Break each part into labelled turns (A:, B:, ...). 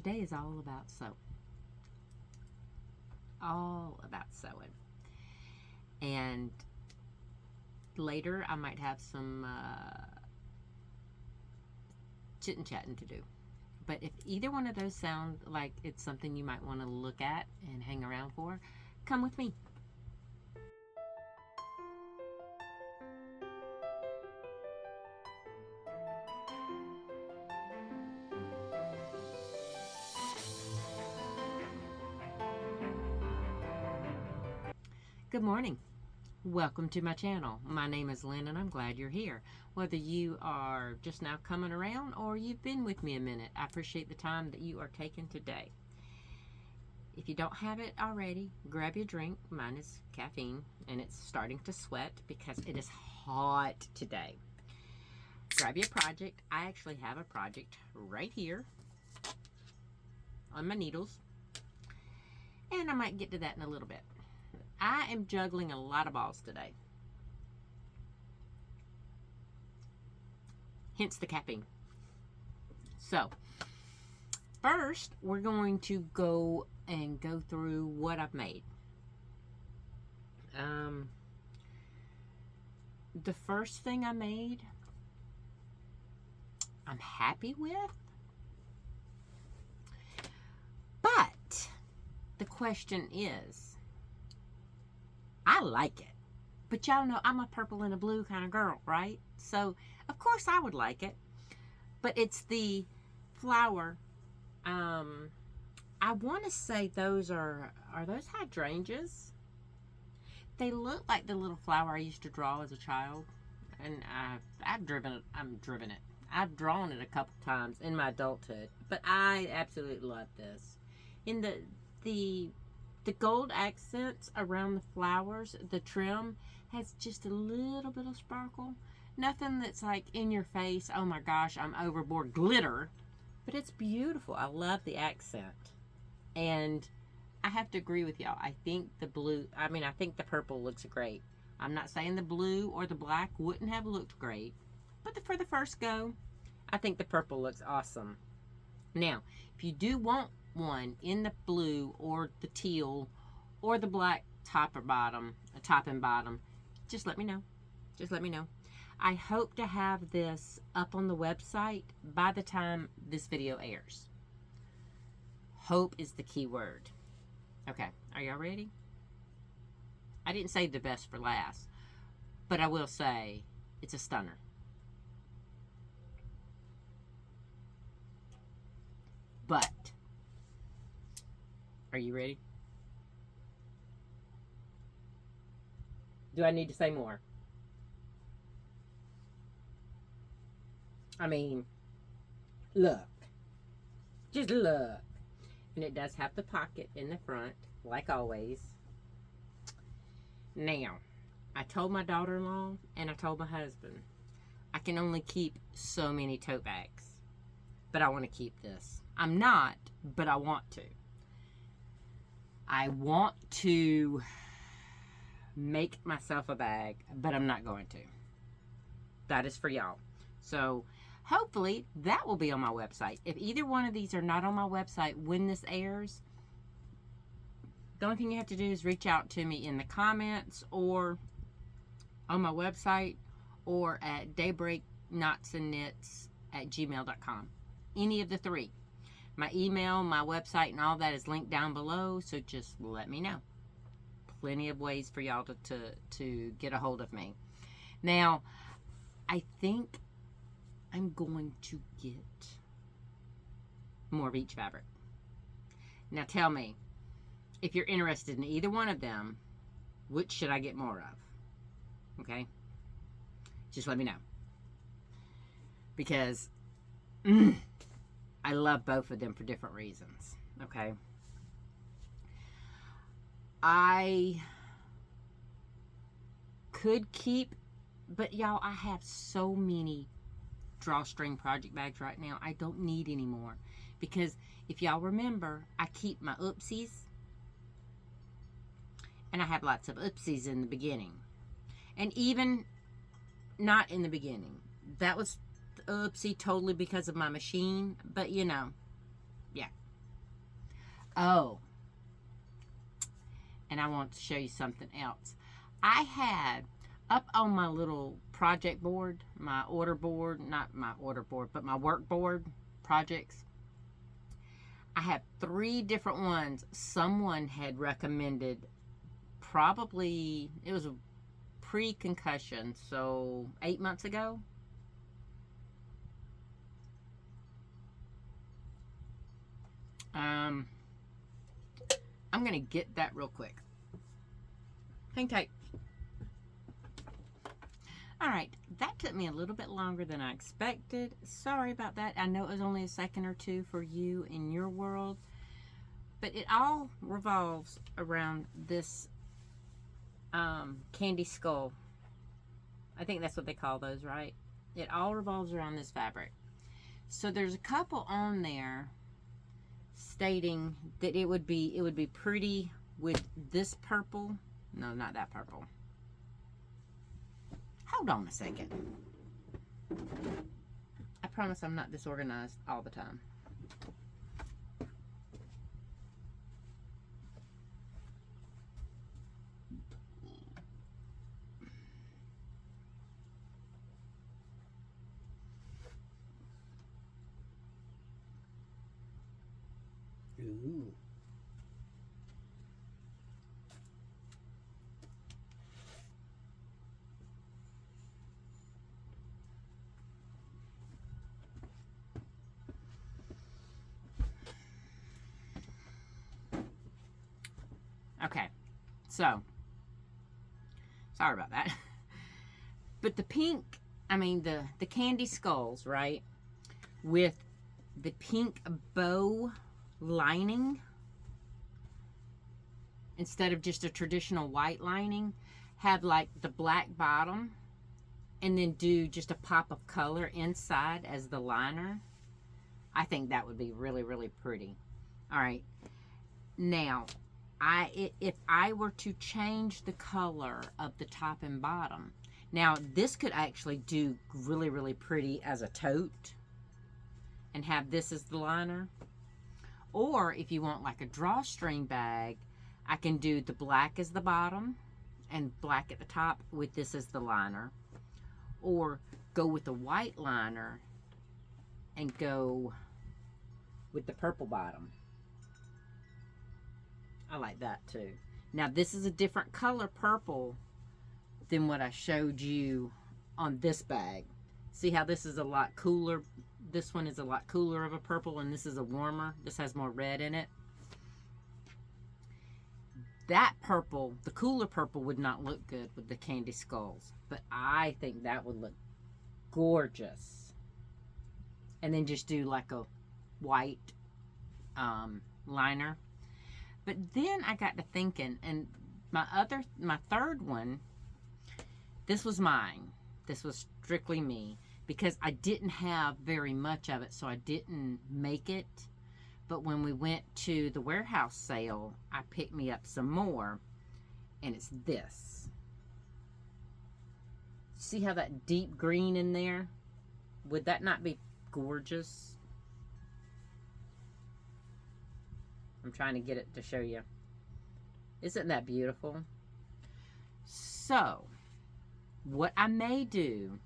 A: Today is all about sewing. All about sewing. And later I might have some chit and chatting to do. But if either one of those sound like it's something you might want to look at and hang around for, come with me. Good morning. Welcome to my channel. My name is Lynn and I'm glad you're here. Whether you are just now coming around or you've been with me a minute, I appreciate the time that you are taking today. If you don't have it already, grab your drink. Mine is caffeine and it's starting to sweat because it is hot today. Grab your project. I actually have a project right here on my needles, and I might get to that in a little bit. I am juggling a lot of balls today. Hence the capping. So, first, we're going to go through what I've made. The first thing I made, I'm happy with. But, the question is, I like it. But y'all know I'm a purple and a blue kind of girl, right? So, of course I would like it. But it's the flower. I want to say those are those hydrangeas? They look like the little flower I used to draw as a child. And I've driven it. I've drawn it a couple times in my adulthood. But I absolutely love this. In the gold accents around the flowers, the trim has just a little bit of sparkle. Nothing that's like in your face, oh my gosh, I'm overboard glitter. But it's beautiful. I love the accent. And I have to agree with y'all. I think the purple looks great. I'm not saying the blue or the black wouldn't have looked great. But for the first go, I think the purple looks awesome. Now, if you do want one in the blue or the teal or the black top and bottom, just let me know. I hope to have this up on the website by the time this video airs. Hope is the key word. Okay, are y'all ready? I didn't say the best for last, but I will say it's a stunner. But are you ready? Do I need to say more? I mean, look. Just look. And it does have the pocket in the front, like always. Now, I told my daughter-in-law and I told my husband, I can only keep so many tote bags. But I want to keep this. I'm not, but I want to. I want to make myself a bag, but I'm not going to. That is for y'all. So, hopefully, that will be on my website. If either one of these are not on my website when this airs, the only thing you have to do is reach out to me in the comments or on my website or at daybreakknotsandknits@gmail.com. Any of the three. My email, my website, and all that is linked down below, so just let me know. Plenty of ways for y'all to get a hold of me. Now, I think I'm going to get more beach fabric. Now tell me, if you're interested in either one of them, which should I get more of? Okay? Just let me know. Because I love both of them for different reasons. Okay? I could keep, but y'all, I have so many drawstring project bags right now. I don't need any more. Because if y'all remember, I keep my oopsies. And I have lots of oopsies in the beginning. And even not in the beginning. That was oopsie totally because of my machine. But you know, yeah. Oh, and I want to show you something else. I had up on my little project board, my order board, not my order board, but my work board projects. I have 3 different ones. Someone had recommended, probably, it was a pre-concussion, so 8 months ago. I'm going to get that real quick. Hang tight. Alright, that took me a little bit longer than I expected. Sorry about that. I know it was only a second or two for you in your world. But it all revolves around this candy skull. I think that's what they call those, right? It all revolves around this fabric. So there's a couple on there stating that it would be pretty with this purple. No, not that purple. Hold on a second. I promise I'm not disorganized all the time.
B: Ooh.
A: Okay, so sorry about that. But the pink, I mean the candy skulls, right? With the pink bow lining instead of just a traditional white lining, have like the black bottom and then do just a pop of color inside as the liner. I think that would be really, really pretty. All right, now if I were to change the color of the top and bottom, now this could actually do really, really pretty as a tote and have this as the liner. Or if you want like a drawstring bag, I can do the black as the bottom and black at the top with this as the liner. Or go with the white liner and go with the purple bottom. I like that too. Now this is a different color purple than what I showed you on this bag. See how this is a lot cooler? This one is a lot cooler of a purple, and this is a warmer. This has more red in it. That purple, the cooler purple, would not look good with the candy skulls, but I think that would look gorgeous. And then just do like a white liner. But then I got to thinking, and my third one, this was mine. This was strictly me, because I didn't have very much of it, so I didn't make it. But when we went to the warehouse sale, I picked me up some more, and it's this. See how that deep green in there? Would that not be gorgeous? I'm trying to get it to show you. Isn't that beautiful? So, what I may do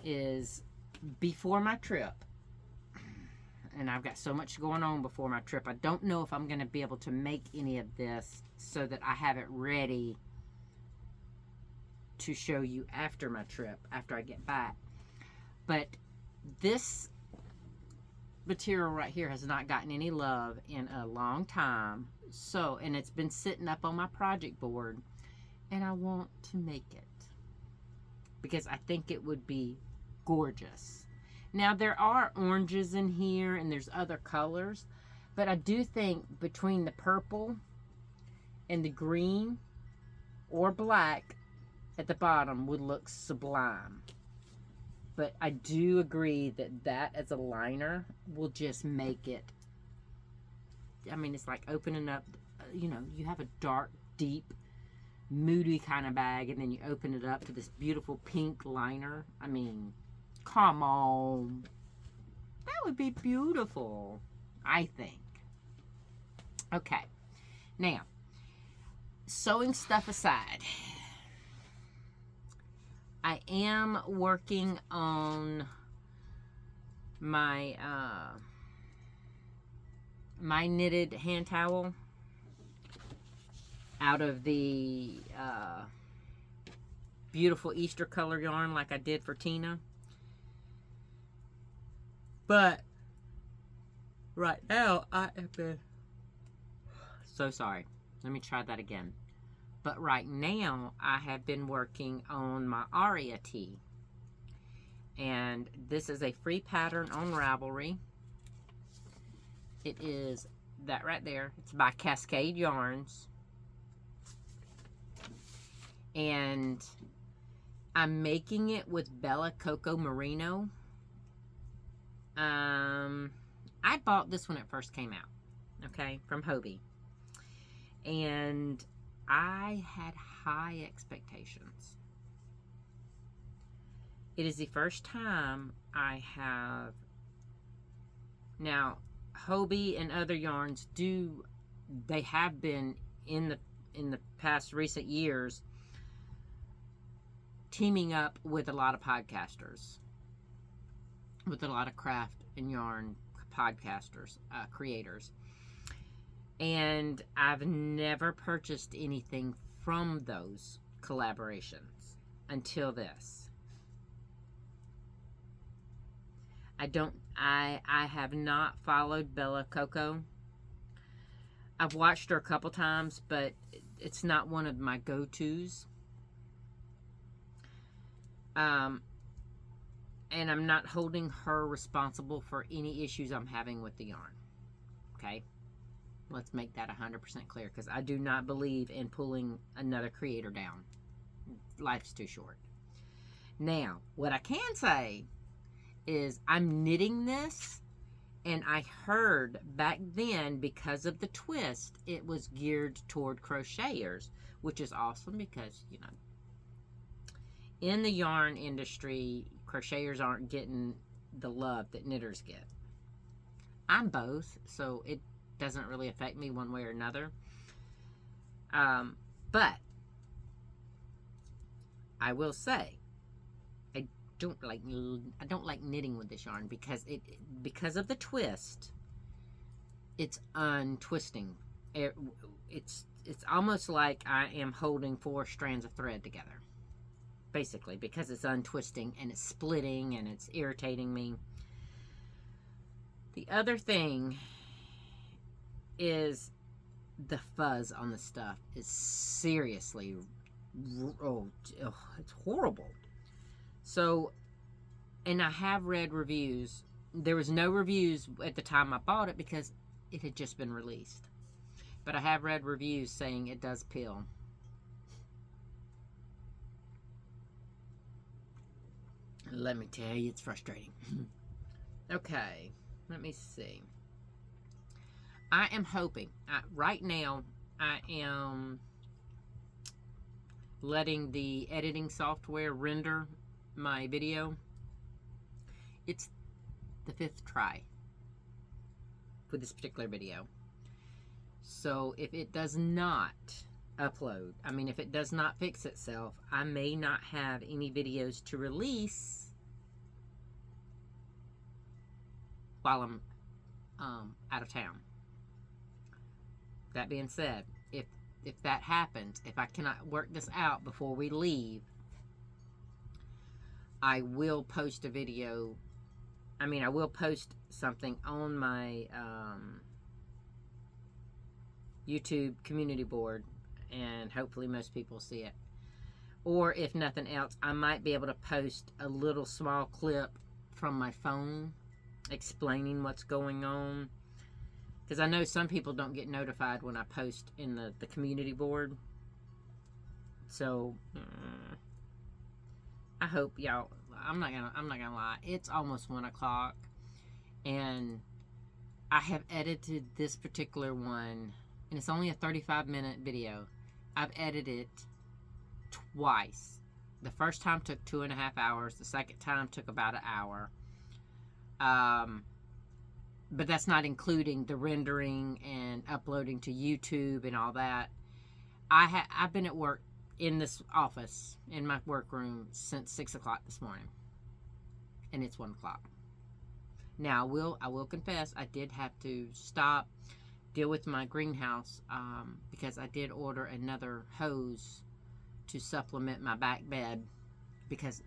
A: is, before my trip, and I've got so much going on before my trip, I don't know if I'm going to be able to make any of this so that I have it ready to show you after my trip, after I get back. But this material right here has not gotten any love in a long time. So, and it's been sitting up on my project board, and I want to make it because I think it would be gorgeous. Now there are oranges in here and there's other colors, but I do think between the purple and the green or black at the bottom would look sublime. But I do agree that that as a liner will just make it, I mean, it's like opening up, you know, you have a dark, deep, moody kind of bag, and then you open it up to this beautiful pink liner. I mean, come on. That would be beautiful, I think. Okay. Now, sewing stuff aside, I am working on my my knitted hand towel out of the beautiful Easter color yarn like I did for Tina. But right now I have been so sorry. Let me try that again. But right now I have been working on my Aria tee. And this is a free pattern on Ravelry. It is that right there. It's by Cascade Yarns. And I'm making it with Bella Coco Merino. I bought this when it first came out, okay, from Hobie. And I had high expectations. It is the first time I have... Now, Hobie and other yarns they have been in the past recent years teaming up with a lot of podcasters, with a lot of craft and yarn podcasters, creators. And I've never purchased anything from those collaborations until this. I have not followed Bella Coco. I've watched her a couple times, but it's not one of my go-tos. And I'm not holding her responsible for any issues I'm having with the yarn. Okay? Let's make that 100% clear, because I do not believe in pulling another creator down. Life's too short. Now, what I can say is I'm knitting this, and I heard back then, because of the twist, it was geared toward crocheters, which is awesome because, you know, in the yarn industry, crocheters aren't getting the love that knitters get. I'm both, so it doesn't really affect me one way or another. But I will say, I don't like knitting with this yarn because of the twist. It's untwisting. It's almost like I am holding 4 strands of thread together, basically, because it's untwisting and it's splitting and it's irritating me. The other thing is the fuzz on the stuff is seriously, it's horrible. So, and I have read reviews. There was no reviews at the time I bought it because it had just been released. But I have read reviews saying it does peel. Let me tell you, it's frustrating. Okay, let me see. I am hoping, right now, I am letting the editing software render my video. It's the 5th try for this particular video. So if it does not upload, if it does not fix itself, I may not have any videos to release while I'm out of town. That being said, if that happens, if I cannot work this out before we leave, I will post a video. I will post something on my YouTube community board, and hopefully most people see it. Or if nothing else, I might be able to post a little small clip from my phone explaining what's going on. Because I know some people don't get notified when I post in the community board. So I hope y'all. I'm not gonna lie. It's almost 1 o'clock, and I have edited this particular one, and it's only a 35-minute video. I've edited it twice. The first time took 2.5 hours. The second time took about an hour. but that's not including the rendering and uploading to YouTube and all that. I've been at work in this office in my workroom since 6 o'clock this morning, and it's 1 o'clock. Now I will confess I did have to stop, deal with my greenhouse, because I did order another hose to supplement my back bed, because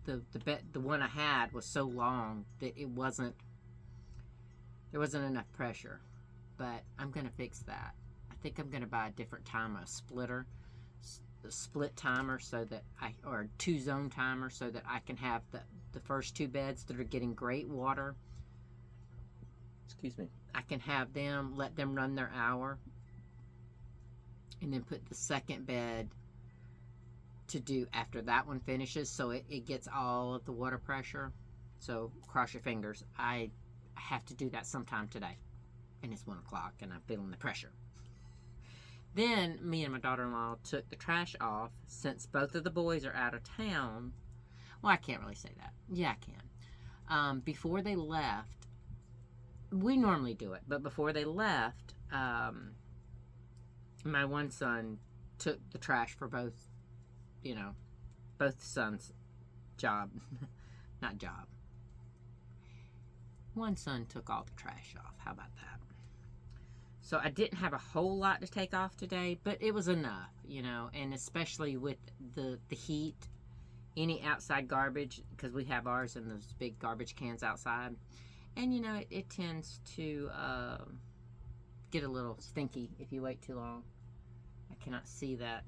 A: the one I had was so long that there wasn't enough pressure. But I'm gonna fix that. I think I'm gonna buy a different timer, a split timer, so that or a 2-zone timer, so that I can have the first 2 beds that are getting great water. Excuse me. I can have them, let them run their hour, and then put the second bed to do after that one finishes, so it gets all of the water pressure. So cross your fingers. I have to do that sometime today, and it's 1 o'clock and I'm feeling the pressure. Then me and my daughter-in-law took the trash off, since both of the boys are out of town. Well, I can't really say that. Yeah, I can. Before they left, we normally do it, but before they left, my one son took the trash for both sons' job. Not job. One son took all the trash off. How about that? So I didn't have a whole lot to take off today, but it was enough, and especially with the heat, any outside garbage, because we have ours in those big garbage cans outside, and it tends to get a little stinky if you wait too long. I cannot see that,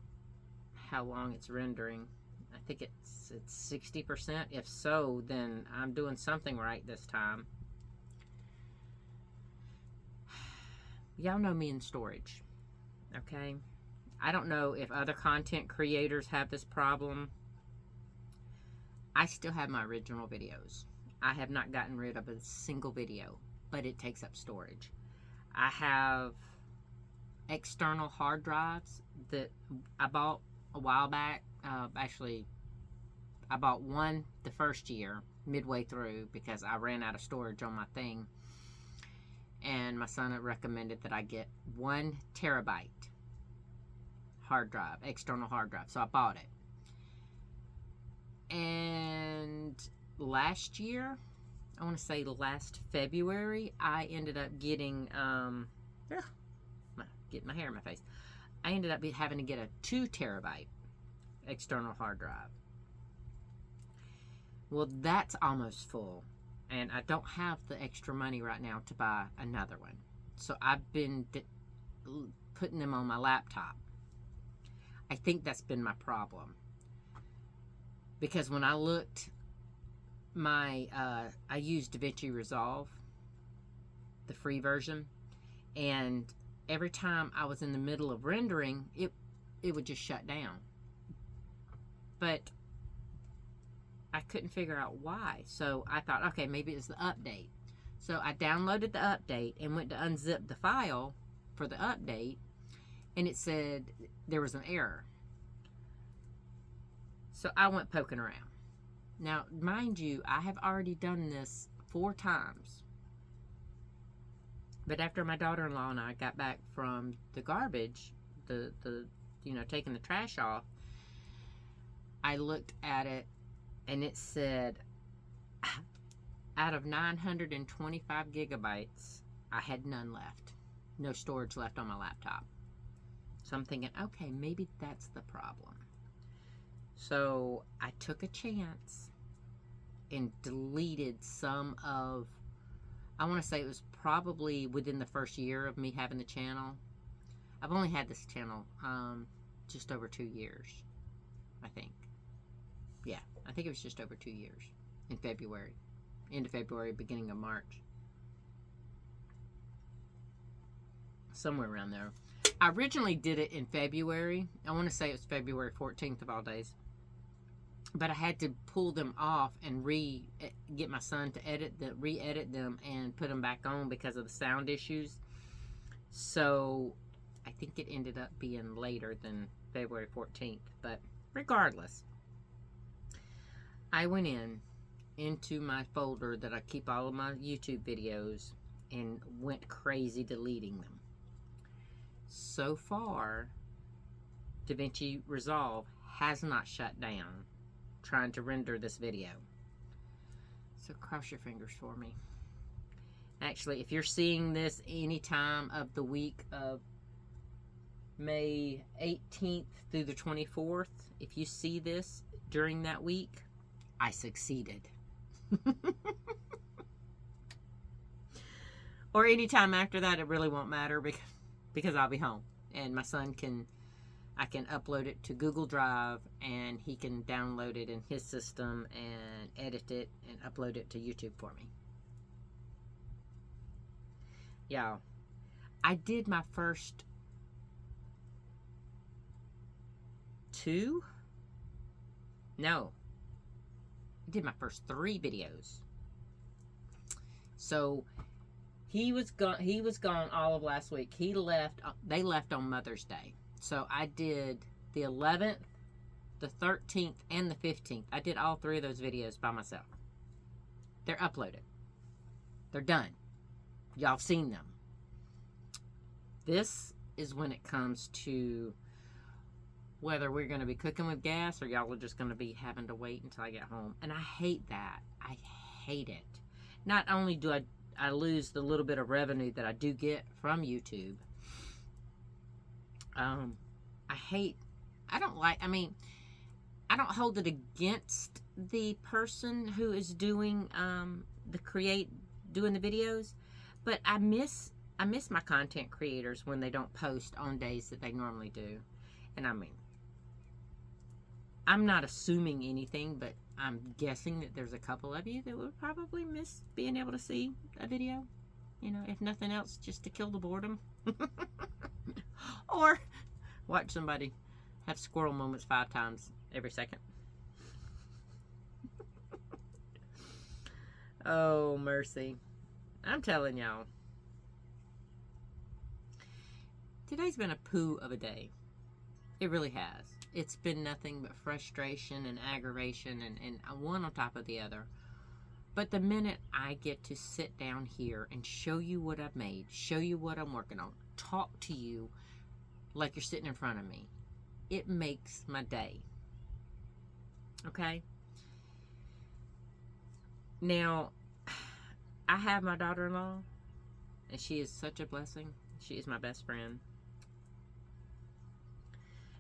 A: how long it's rendering. I think it's 60%. If so, then I'm doing something right this time. Y'all know me in storage, okay? I don't know if other content creators have this problem. I still have my original videos. I have not gotten rid of a single video, but it takes up storage. I have external hard drives that I bought a while back. Actually, I bought one the first year, midway through, because I ran out of storage on my thing. And my son had recommended that I get 1 terabyte hard drive, external hard drive. So I bought it. And last year, I want to say last February, I ended up getting, getting my hair in my face. I ended up having to get a 2 terabyte external hard drive. Well, that's almost full. And I don't have the extra money right now to buy another one. So I've been putting them on my laptop. I think that's been my problem. Because when I looked, I used DaVinci Resolve, the free version. And every time I was in the middle of rendering, it would just shut down. But I couldn't figure out why. So I thought, okay, maybe it's the update. So I downloaded the update and went to unzip the file for the update, and it said there was an error. So I went poking around. Now, mind you, I have already done this 4 times. But after my daughter-in-law and I got back from the garbage, taking the trash off, I looked at it, and it said, out of 925 gigabytes, I had none left. No storage left on my laptop. So I'm thinking, okay, maybe that's the problem. So I took a chance and deleted some of, I want to say it was probably within the first year of me having the channel. I've only had this channel just over 2 years, I think. Yeah, I think it was just over 2 years in February. End of February, beginning of March. Somewhere around there. I originally did it in February. I want to say it was February 14th of all days. But I had to pull them off and get my son to re-edit them and put them back on because of the sound issues. So I think it ended up being later than February 14th. But regardless, I went into my folder that I keep all of my YouTube videos, and went crazy deleting them. So far, DaVinci Resolve has not shut down trying to render this video. So cross your fingers for me. Actually, if you're seeing this any time of the week of May 18th through the 24th, if you see this during that week, I succeeded. Or anytime after that, it really won't matter because I'll be home and my son I can upload it to Google Drive and he can download it in his system and edit it and upload it to YouTube for me. Y'all, I did my first 3 videos. So he was gone all of last week. They left on Mother's Day. So I did the 11th, the 13th, and the 15th. I did all 3 of those videos by myself. They're uploaded. They're done. Y'all have seen them. This is when it comes to whether we're going to be cooking with gas or y'all are just going to be having to wait until I get home. And I hate that. I hate it. Not only do I lose the little bit of revenue that I do get from YouTube, I don't hold it against the person who is doing doing the videos, but I miss my content creators when they don't post on days that they normally do. And I'm not assuming anything, but I'm guessing that there's a couple of you that would probably miss being able to see a video. You know, if nothing else, just to kill the boredom. Or watch somebody have squirrel moments 5 times every second. Oh, mercy. I'm telling y'all. Today's been a poo of a day. It really has. It's been nothing but frustration and aggravation and one on top of the other. But the minute I get to sit down here and show you what I've made, show you what I'm working on, talk to you like you're sitting in front of me, it makes my day. Okay? Now, I have my daughter-in-law, and she is such a blessing. She is my best friend.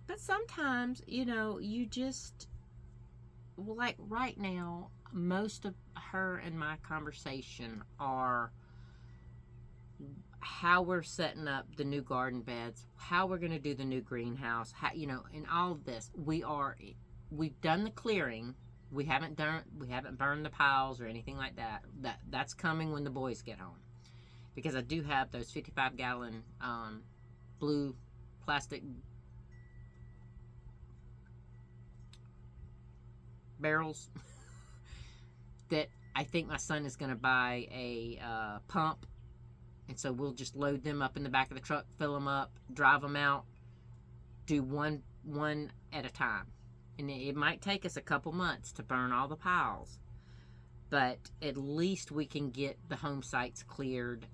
A: But sometimes, you know, you just, like right now, most of her and my conversation are how we're setting up the new garden beds, how we're going to do the new greenhouse, how, you know, and all of this. We've done the clearing. We haven't burned the piles or anything like that. That's coming when the boys get home, because I do have those 55-gallon blue plastic barrels that I think my son is going to buy a pump, and so we'll just load them up in the back of the truck, fill them up, drive them out, do one at a time. And it might take us a couple months to burn all the piles, but at least we can get the home sites cleared.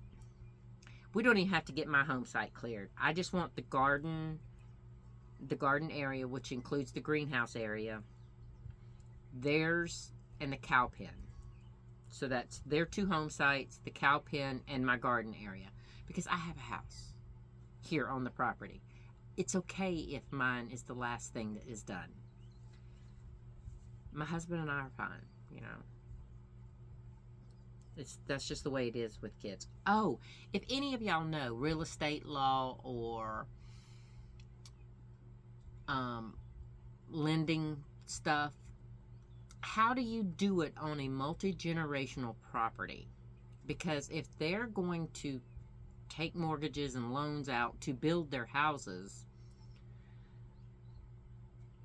A: We don't even have to get my home site cleared. I just want the garden area, which includes the greenhouse area, theirs, and the cow pen. So that's their 2 home sites, the cow pen, and my garden area. Because I have a house here on the property. It's okay if mine is the last thing that is done. My husband and I are fine, you know. That's just the way it is with kids. Oh, if any of y'all know real estate law or lending stuff, how do you do it on a multi-generational property? Because if they're going to take mortgages and loans out to build their houses,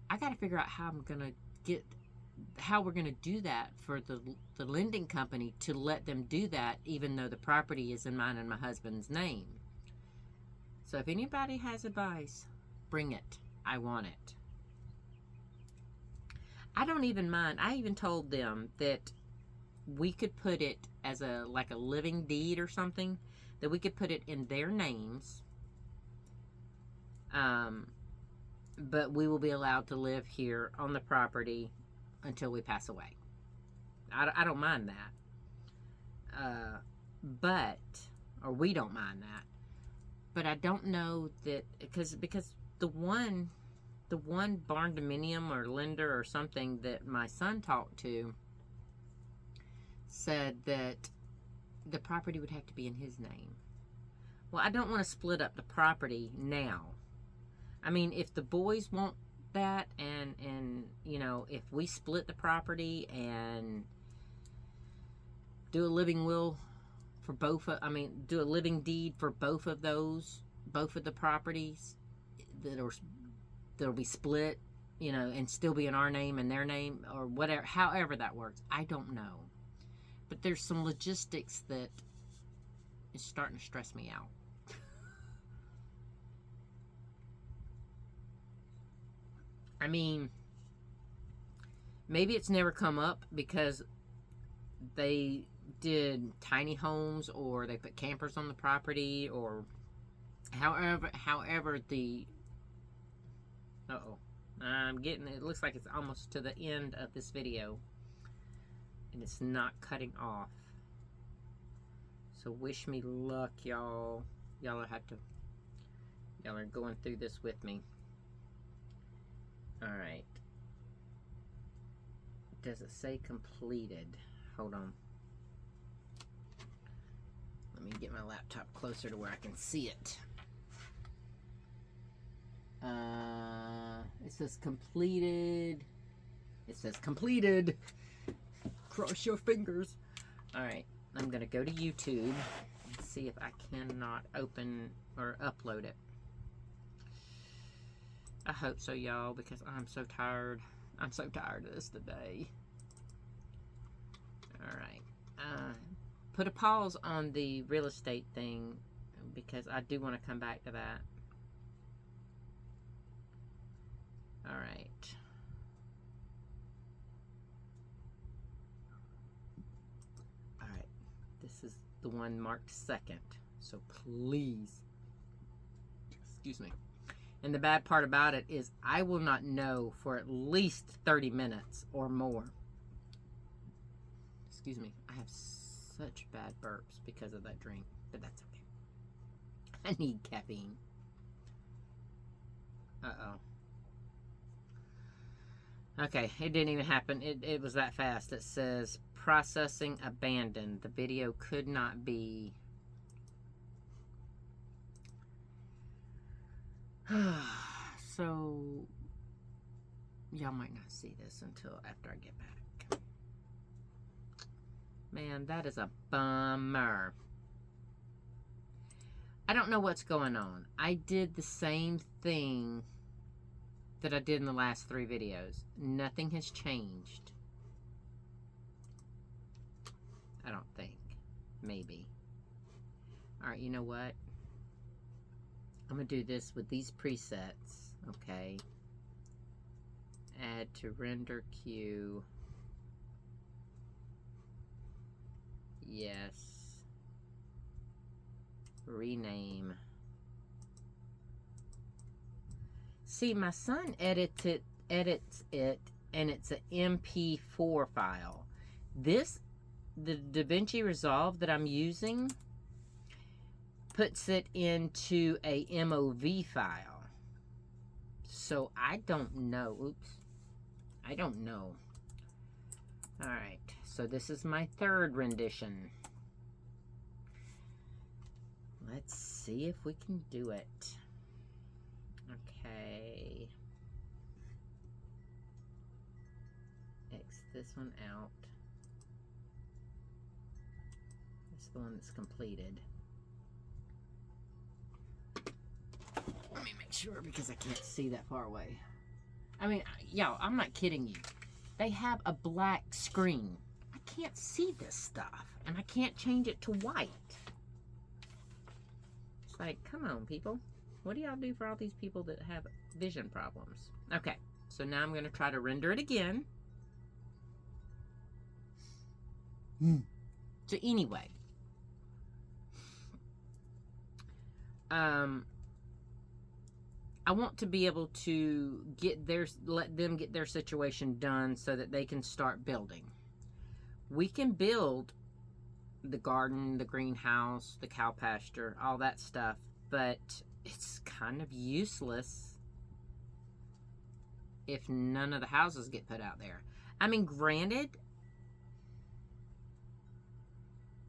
A: I got to figure out how we're going to do that for the lending company to let them do that, even though the property is in mine and my husband's name. So if anybody has advice, bring it. I want it. I don't even mind. I even told them that we could put it as a like a living deed or something, that we could put it in their names. But we will be allowed to live here on the property until we pass away. I don't mind that. But, or we don't mind that. But I don't know that, because the one barn dominium or lender or something that my son talked to said that the property would have to be in his name. Well, I don't want to split up the property now. I mean, if the boys want that, and you know, if we split the property and do a living will for both of, do a living deed for both of the properties that'll be split, you know, and still be in our name and their name, or whatever, however that works, I don't know. But there's some logistics that is starting to stress me out. I mean, maybe it's never come up because they did tiny homes, or they put campers on the property, or however the it looks like it's almost to the end of this video and it's not cutting off, so wish me luck, y'all. Y'all are going through this with me. Alright, does it say completed? Hold on, let me get my laptop closer to where I can see it. It says completed. It says completed. Cross your fingers. Alright, I'm gonna go to YouTube and see if I cannot open or upload it. I hope so, y'all, because I'm so tired. I'm so tired of this today. Alright. Put a pause on the real estate thing, because I do want to come back to that. Alright. Alright. This is the one marked second. So please. Excuse me. And the bad part about it is I will not know for at least 30 minutes or more. Excuse me. I have such bad burps because of that drink. But that's okay. I need caffeine. Uh-oh. Okay, it didn't even happen. It was that fast. It says processing abandoned. The video could not be. So y'all might not see this until after I get back. Man, that is a bummer. I don't know what's going on. I did the same thing that I did in the last 3 videos. Nothing has changed. I don't think. Maybe. Alright, you know what? I'm going to do this with these presets. Okay. Add to render queue. Yes. Rename. See, my son edits it, and it's an MP4 file. This, the DaVinci Resolve that I'm using, puts it into a MOV file. So I don't know. Oops. I don't know. Alright, so this is my 3rd rendition. Let's see if we can do it. Okay. X this one out. It's the one that's completed. Let me make sure, because I can't see that far away. I mean, y'all, I'm not kidding you. They have a black screen. I can't see this stuff, and I can't change it to white. It's like, come on, people. What do y'all do for all these people that have vision problems? Okay, so now I'm going to try to render it again. So anyway, I want to be able to let them get their situation done so that they can start building. We can build the garden, the greenhouse, the cow pasture, all that stuff, but it's kind of useless if none of the houses get put out there. I mean, granted,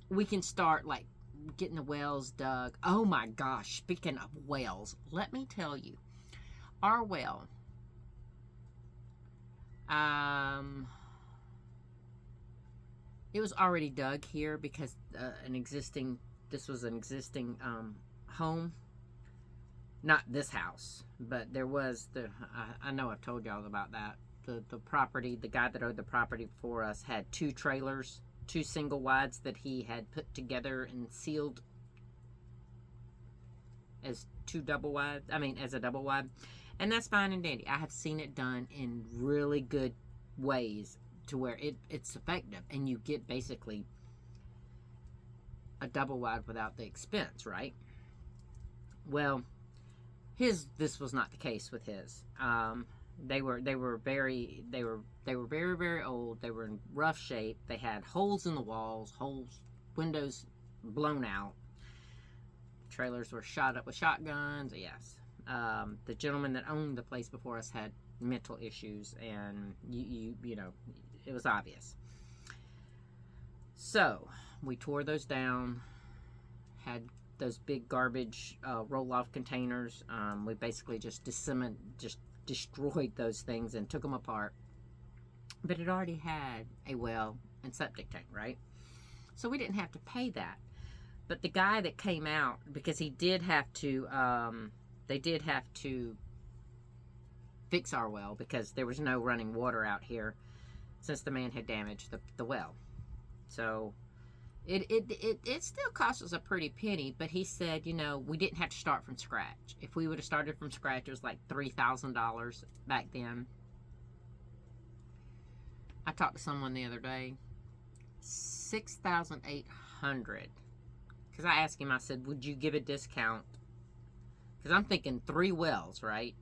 A: we can start like getting the wells dug. Oh my gosh, speaking of wells, let me tell you, our well, it was already dug here because this was an existing home. Not this house, but there was I know I've told y'all about that. The property, the guy that owned the property before us had 2 trailers, 2 single wides that he had put together and sealed as 2 double wides. I mean, as a double wide. And that's fine and dandy. I have seen it done in really good ways to where it's effective and you get basically a double wide without the expense, right? Well, this was not the case with his. They were very very old. They were in rough shape. They had holes in the walls, windows blown out. Trailers were shot up with shotguns. Yes. The gentleman that owned the place before us had mental issues, and you know, it was obvious. So we tore those down. Had those big garbage roll-off containers. We basically just destroyed those things and took them apart. But it already had a well and septic tank, right? So we didn't have to pay that. But the guy that came out, because he did have to, they did have to fix our well because there was no running water out here since the man had damaged the well. So it still cost us a pretty penny, but he said, you know, we didn't have to start from scratch. If we would have started from scratch, it was like $3,000 back then. I talked to someone the other day, $6,800. Because I asked him, I said, would you give a discount? Because I'm thinking 3 wells, right?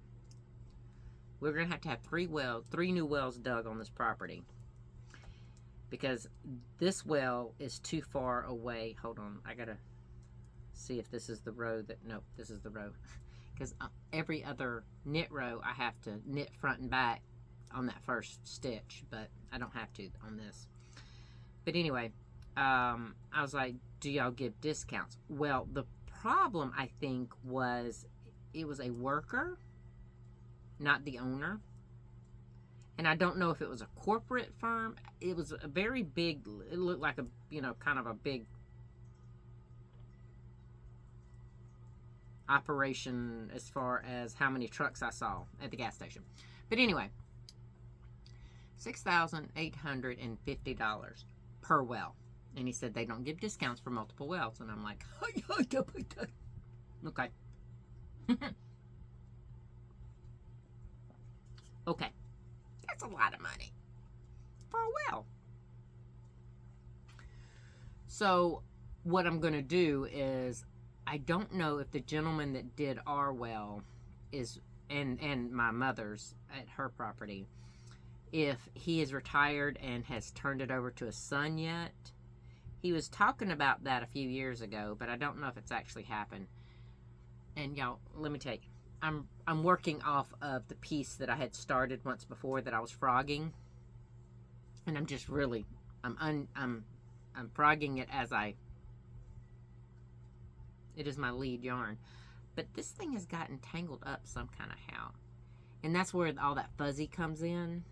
A: We're going to have 3 new wells dug on this property. Because this well is too far away. Hold on, I got to see if this is the row that, nope, this is the row. Because every other knit row, I have to knit front and back on that first stitch. But I don't have to on this. But anyway, I was like, do y'all give discounts? Well, the problem, I think, was it was a worker, not the owner. And I don't know if it was a corporate firm. It was a very big, it looked like a, you know, kind of a big operation as far as how many trucks I saw at the gas station. But anyway, $6,850 per well. And he said they don't give discounts for multiple wells. And I'm like, okay. Okay. That's a lot of money for a well. So what I'm going to do is, I don't know if the gentleman that did our well is, and my mother's at her property, if he is retired and has turned it over to his son yet. He was talking about that a few years ago, but I don't know if it's actually happened. And y'all, let me tell you, I'm working off of the piece that I had started once before that I was frogging, and I'm just really, I'm frogging it as it is my lead yarn, but this thing has gotten tangled up some kind of how, and that's where all that fuzzy comes in.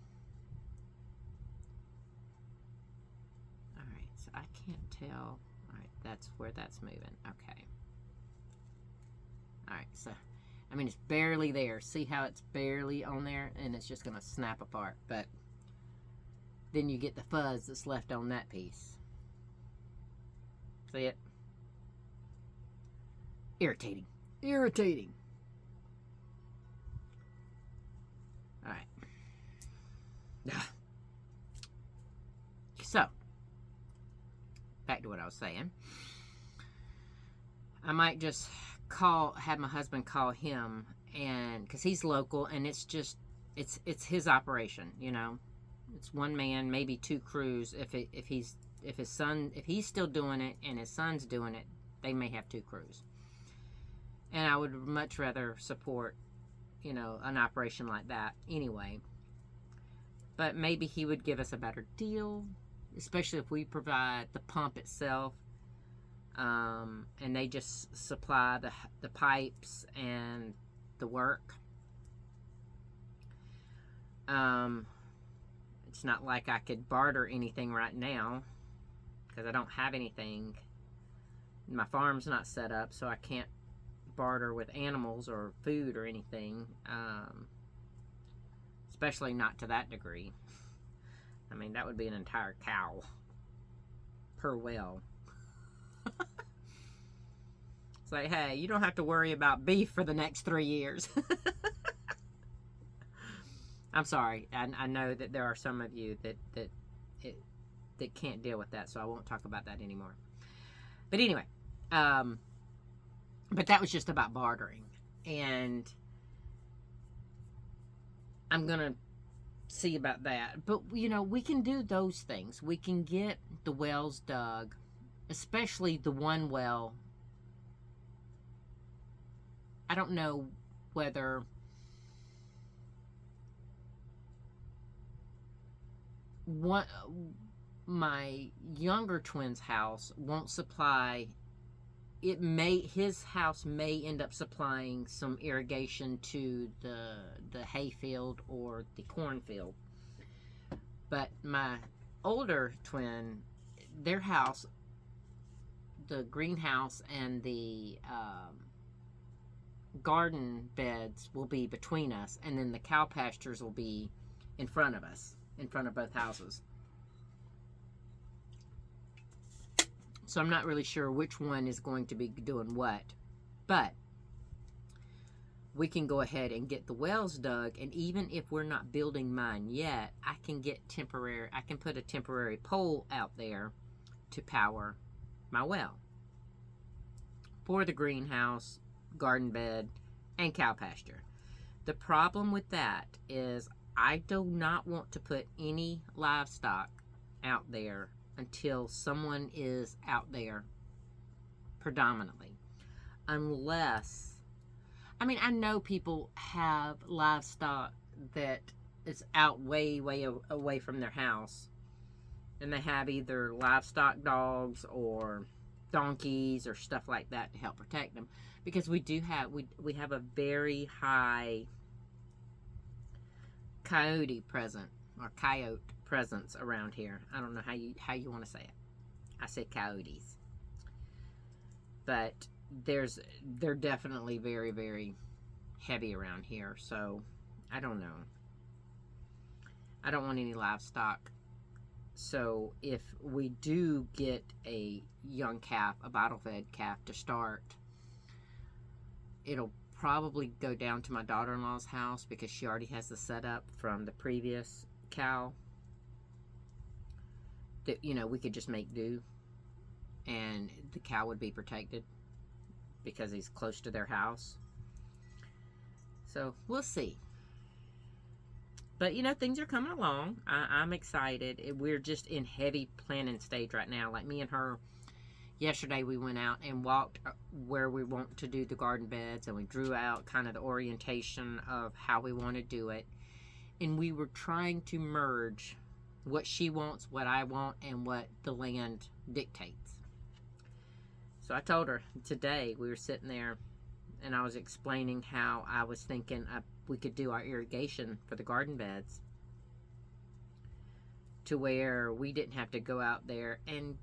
A: So I can't tell. Alright, that's where that's moving. Okay. Alright, so, I mean, it's barely there. See how it's barely on there? And it's just going to snap apart. But then you get the fuzz that's left on that piece. See it? Irritating. Irritating. Alright. So, back to what I was saying. I might just have my husband call him, and because he's local, and it's it's his operation, you know. It's one man, maybe two crews. If he's still doing it and his son's doing it, they may have two crews. And I would much rather support, you know, an operation like that anyway. But maybe he would give us a better deal, especially if we provide the pump itself, and they just supply the pipes and the work. It's not like I could barter anything right now because I don't have anything. My farm's not set up, so I can't barter with animals or food or anything, especially not to that degree. I mean, that would be an entire cow per well. It's like, hey, you don't have to worry about beef for the next 3 years. I'm sorry. I know that there are some of you that can't deal with that, so I won't talk about that anymore. But anyway, but that was just about bartering, and I'm gonna see about that. But you know, we can do those things. We can get the wells dug, especially the one well. I don't know whether my younger twin's house won't supply. His house may end up supplying some irrigation to the hayfield or the cornfield. But my older twin, their house, the greenhouse and the garden beds will be between us, and then the cow pastures will be in front of us, in front of both houses. So I'm not really sure which one is going to be doing what, but we can go ahead and get the wells dug, and even if we're not building mine yet, I can put a temporary pole out there to power my well for the greenhouse, garden bed, and cow pasture. The problem with that is I do not want to put any livestock out there until someone is out there predominantly. Unless, I mean, I know people have livestock that is out way away from their house, and they have either livestock dogs or donkeys or stuff like that to help protect them, because we have a very high coyote presence around here. I don't know how you want to say it. I say coyotes, but they're definitely very, very heavy around here. So I don't know. I don't want any livestock. So if we do get a young calf, a bottle-fed calf to start, it'll probably go down to my daughter-in-law's house because she already has the setup from the previous cow that, you know, we could just make do, and the cow would be protected because he's close to their house. So we'll see. But you know, things are coming along. I'm excited. We're just in heavy planning stage right now. Like me and her, yesterday we went out and walked where we want to do the garden beds, and we drew out kind of the orientation of how we want to do it. And we were trying to merge what she wants, what I want, and what the land dictates. So I told her today, we were sitting there, and I was explaining how I was thinking we could do our irrigation for the garden beds to where we didn't have to go out there and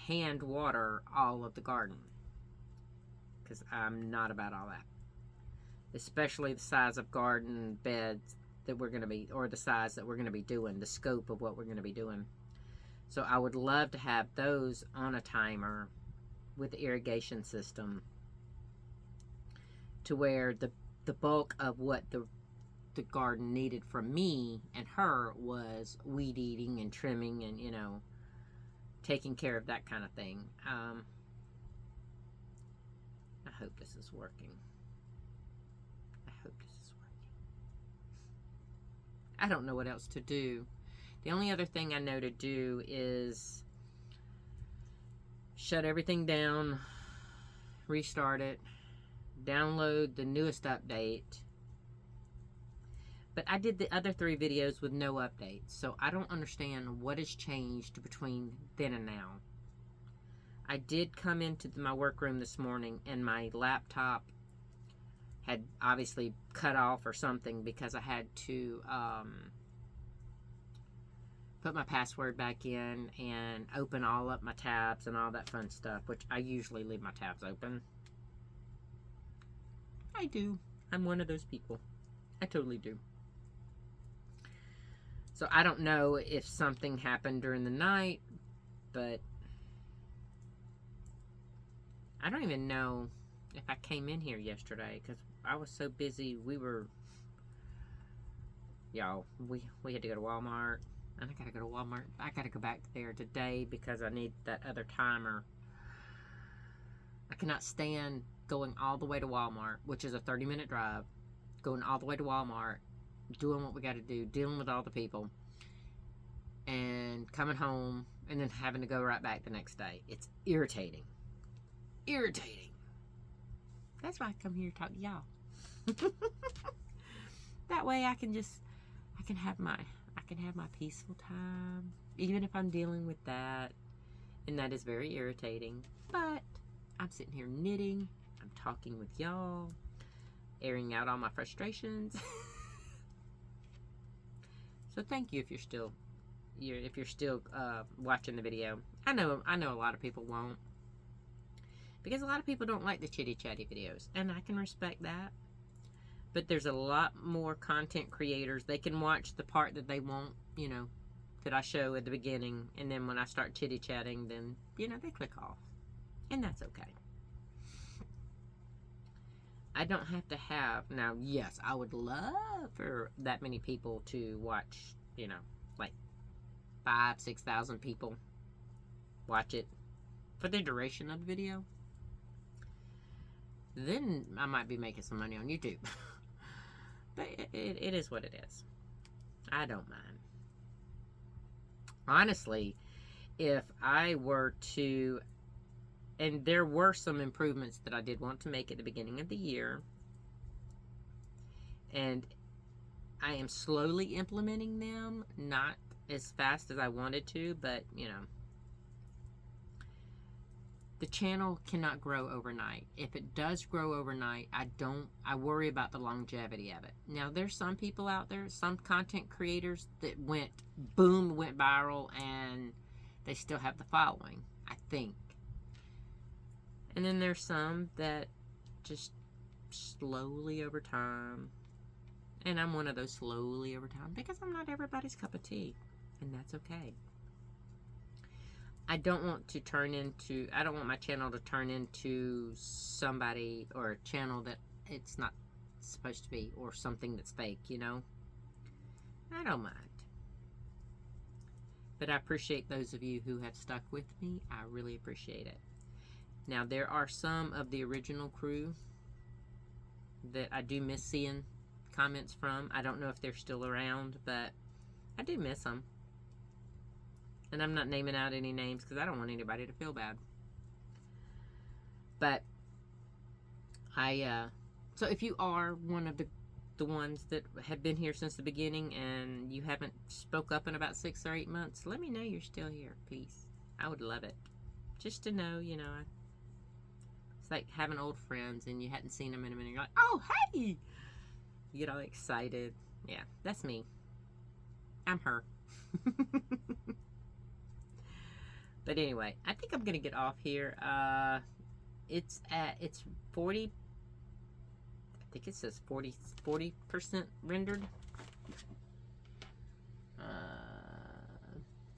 A: hand water all of the garden, because I'm not about all that, especially the size of garden beds that we're going to be, or the size that we're going to be doing, the scope of what we're going to be doing. So I would love to have those on a timer with the irrigation system, to where the bulk of what the garden needed from me and her was weed eating and trimming and, you know, taking care of that kind of thing. I hope this is working. I hope this is working. I don't know what else to do. The only other thing I know to do is shut everything down, restart it, download the newest update. But I did the other 3 videos with no updates, so I don't understand what has changed between then and now. I did come into my workroom this morning and my laptop had obviously cut off or something because I had to put my password back in and open all up my tabs and all that fun stuff, which I usually leave my tabs open. I do. I'm one of those people. I totally do. So I don't know if something happened during the night, but I don't even know if I came in here yesterday because I was so busy. Y'all, we had to go to Walmart, and I gotta go to Walmart. I gotta go back there today because I need that other timer. I cannot stand going all the way to Walmart, which is a 30-minute drive, going all the way to Walmart, doing what we got to do, dealing with all the people, and coming home, and then having to go right back the next day. It's irritating. Irritating. That's why I come here to talk to y'all. That way I can have my peaceful time, even if I'm dealing with that, and that is very irritating. But I'm sitting here knitting. I'm talking with y'all, airing out all my frustrations. So thank you if you're still watching the video. I know a lot of people won't, because a lot of people don't like the chitty chatty videos, and I can respect that. But there's a lot more content creators. They can watch the part that they want, that I show at the beginning, and then when I start chitty chatting, then they click off, and that's okay. I don't have to have, now, yes, I would love for that many people to watch, like 5,000, 6,000 people watch it for the duration of the video. Then I might be making some money on YouTube. But it is what it is. I don't mind. Honestly, if I were to, and there were some improvements that I did want to make at the beginning of the year, and I am slowly implementing them, not as fast as I wanted to, but the channel cannot grow overnight. If it does grow overnight, I worry about the longevity of it. Now, there's some people out there, some content creators that went viral, and they still have the following, I think. And then there's some that just slowly over time, and I'm one of those slowly over time, because I'm not everybody's cup of tea, and that's okay. I don't want my channel to turn into somebody or a channel that it's not supposed to be, or something that's fake, I don't mind. But I appreciate those of you who have stuck with me. I really appreciate it. Now, there are some of the original crew that I do miss seeing comments from. I don't know if they're still around, but I do miss them. And I'm not naming out any names because I don't want anybody to feel bad. But so if you are one of the ones that have been here since the beginning and you haven't spoke up in about 6 or 8 months, let me know you're still here, please. I would love it. Just to know, it's like having old friends and you hadn't seen them in a minute. You're like, oh, hey! You get all excited. Yeah, that's me. I'm her. But anyway, I think I'm gonna get off here. It's 40. I think it says 40% rendered.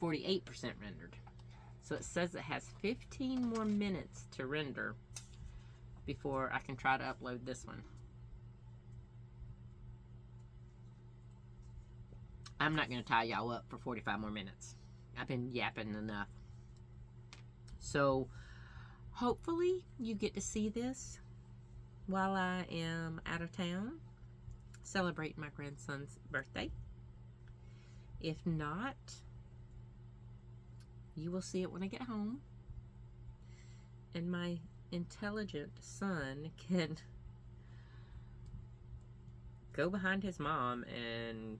A: 48% rendered. So it says it has 15 more minutes to render before I can try to upload this one. I'm not gonna tie y'all up for 45 more minutes. I've been yapping enough. So hopefully you get to see this while I am out of town celebrating my grandson's birthday. If not, you will see it when I get home. And my intelligent son can go behind his mom and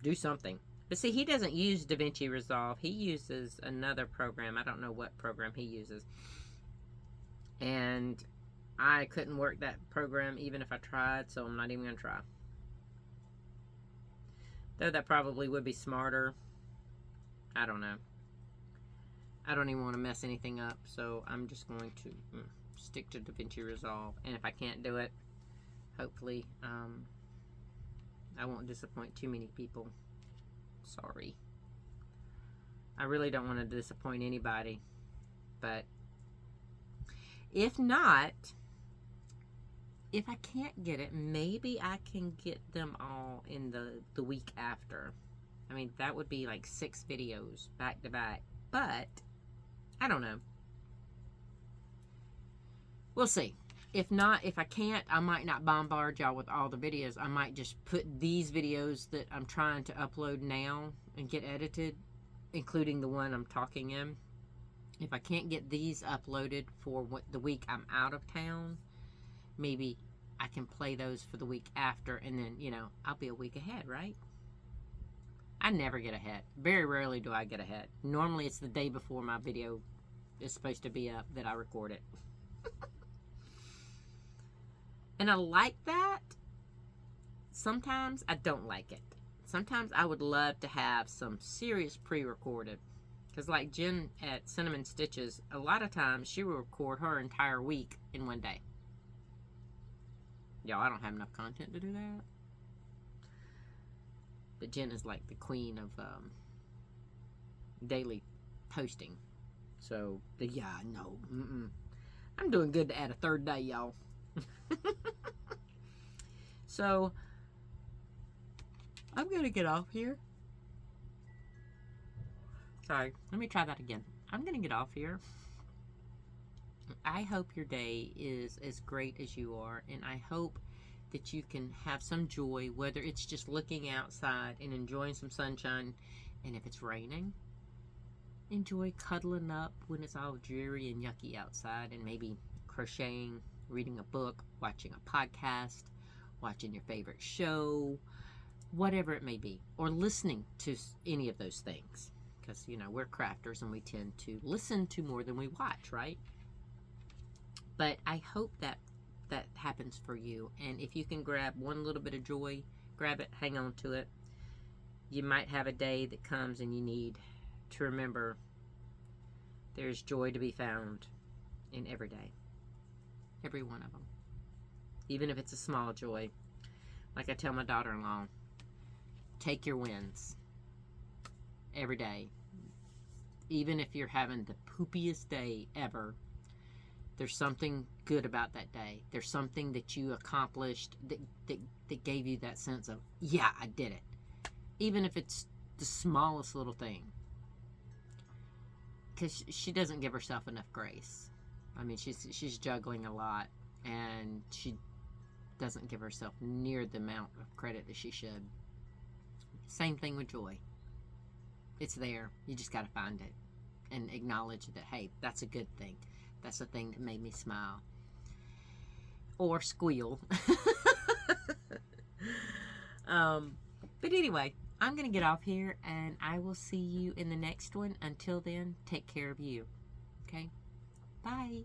A: do something. But see, he doesn't use DaVinci Resolve. He uses another program. I don't know what program he uses. And I couldn't work that program even if I tried, so I'm not even going to try. Though that probably would be smarter. I don't know. I don't even want to mess anything up, so I'm just going to stick to DaVinci Resolve. And if I can't do it, hopefully I won't disappoint too many people. Sorry. I really don't want to disappoint anybody. But if not, if I can't get it, maybe I can get them all in the week after. I mean, that would be like 6 videos back to back. But I don't know. We'll see. If not, if I can't, I might not bombard y'all with all the videos. I might just put these videos that I'm trying to upload now and get edited, including the one I'm talking in. If I can't get these uploaded for the week I'm out of town, maybe I can play those for the week after, and then, you know, I'll be a week ahead, right? I never get ahead. Very rarely do I get ahead. Normally it's the day before my video is supposed to be up that I record it. And I like that. Sometimes I don't like it. Sometimes I would love to have some serious pre-recorded. Because like Jen at Cinnamon Stitches, a lot of times she will record her entire week in one day. Y'all, I don't have enough content to do that. But Jen is like the queen of daily posting. So, yeah, no. I'm doing good to add a third day, y'all. So, I'm going to get off here. Sorry, let me try that again. I'm going to get off here. I hope your day is as great as you are, and I hope that you can have some joy, whether it's just looking outside and enjoying some sunshine, and if it's raining, enjoy cuddling up when it's all dreary and yucky outside, and maybe crocheting, reading a book, watching a podcast, watching your favorite show, whatever it may be, or listening to any of those things, because, you know, we're crafters and we tend to listen to more than we watch, right? But I hope that happens for you, and if you can grab one little bit of joy, grab it, hang on to it. You might have a day that comes and you need to remember there's joy to be found in every day, every one of them, even if it's a small joy. Like I tell my daughter-in-law, take your wins every day. Even if you're having the poopiest day ever, there's something good about that day. There's something that you accomplished that gave you that sense of, yeah, I did it. Even if it's the smallest little thing. Because she doesn't give herself enough grace. I mean, she's juggling a lot, and she doesn't give herself near the amount of credit that she should. Same thing with joy. It's there. You just got to find it and acknowledge that, hey, that's a good thing. That's the thing that made me smile. Or squeal. But anyway, I'm going to get off here, and I will see you in the next one. Until then, take care of you. Okay? Bye.